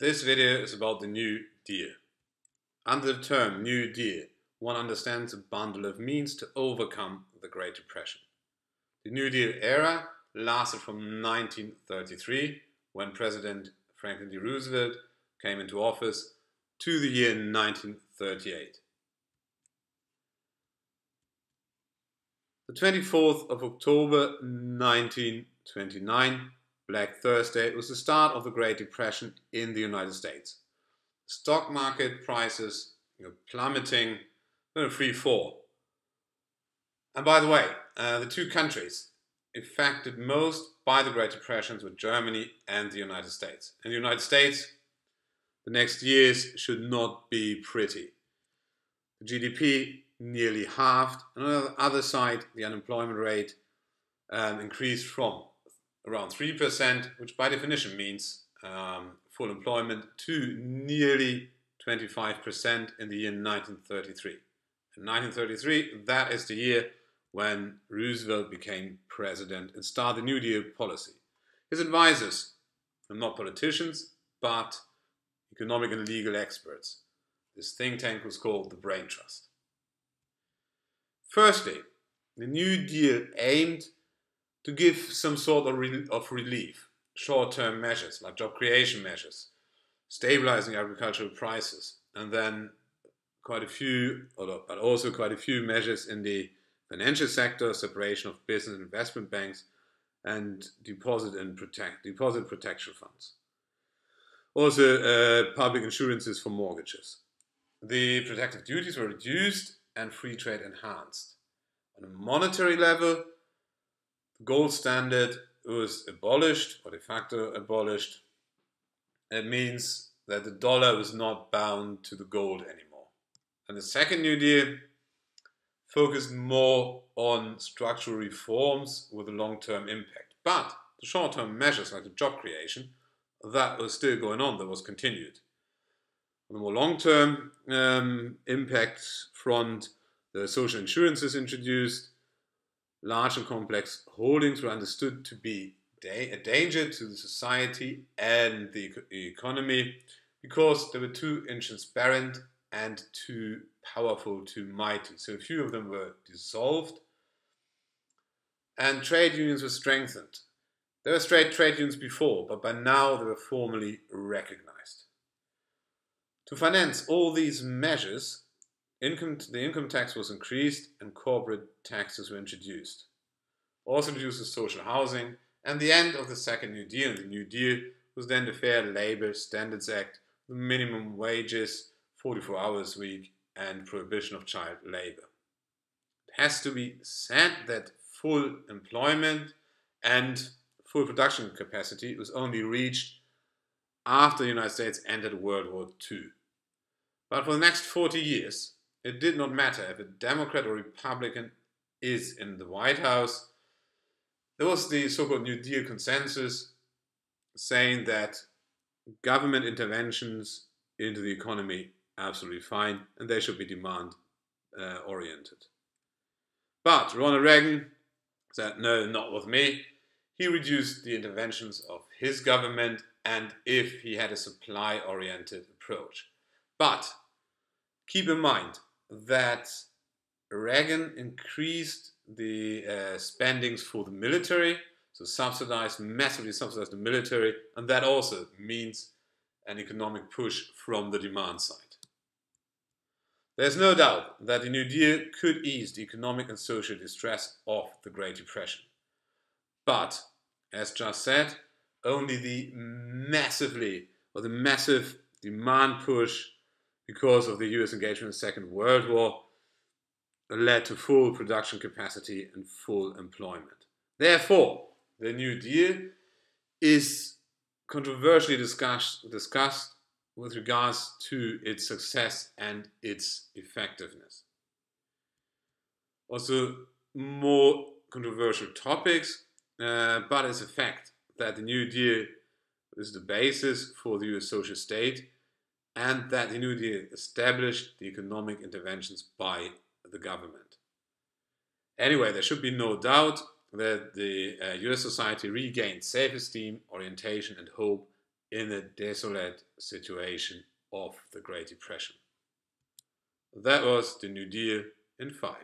This video is about the New Deal. Under the term New Deal, one understands a bundle of means to overcome the Great Depression. The New Deal era lasted from 1933, when President Franklin D. Roosevelt came into office, to the year 1938. The 24th of October 1929, Black Thursday, was the start of the Great Depression in the United States. Stock market prices plummeting in a free fall. And by the way, the two countries affected most by the Great Depressions were Germany and the United States. In the United States, the next years should not be pretty. The GDP nearly halved, and on the other side, the unemployment rate increased from around 3%, which by definition means full employment, to nearly 25% in the year 1933. In 1933, that is the year when Roosevelt became president and started the New Deal policy. His advisors were not politicians, but economic and legal experts. This think tank was called the Brain Trust. Firstly, the New Deal aimed to give some sort of relief, short-term measures like job creation measures, stabilizing agricultural prices, and then quite a few measures in the financial sector, separation of business and investment banks, and deposit protection funds. Also, public insurances for mortgages. The protective duties were reduced and free trade enhanced. On a monetary level, the gold standard was abolished, or de facto abolished. It means that the dollar was not bound to the gold anymore. And the second New Deal focused more on structural reforms with a long-term impact. But the short-term measures like the job creation, that was still going on, that was continued. On the more long-term impact front, the social insurances introduced. Large and complex holdings were understood to be a danger to the society and the economy because they were too intransparent and too powerful, too mighty. So a few of them were dissolved, and trade unions were strengthened. There were trade unions before, but by now they were formally recognized. To finance all these measures, the income tax was increased and corporate taxes were introduced. Also introduced social housing, and the end of the second New Deal. The New Deal was then the Fair Labor Standards Act, the minimum wages, 44 hours a week, and prohibition of child labor. It has to be said that full employment and full production capacity was only reached after the United States entered World War II. But for the next 40 years, it did not matter if a Democrat or Republican is in the White House. There was the so-called New Deal consensus saying that government interventions into the economy are absolutely fine and they should be demand-oriented. But Ronald Reagan said, no, not with me. He reduced the interventions of his government, and if he had a supply-oriented approach. But keep in mind that Reagan increased the spendings for the military, so massively subsidized the military, and that also means an economic push from the demand side. There's no doubt that the New Deal could ease the economic and social distress of the Great Depression. But, as just said, only the massive demand push because of the US engagement in the Second World War led to full production capacity and full employment. Therefore, the New Deal is controversially discussed with regards to its success and its effectiveness. Also, more controversial topics, but it's a fact that the New Deal is the basis for the US social state, and that the New Deal established the economic interventions by the government. Anyway, there should be no doubt that the US society regained self-esteem, orientation and hope in the desolate situation of the Great Depression. That was the New Deal in 5.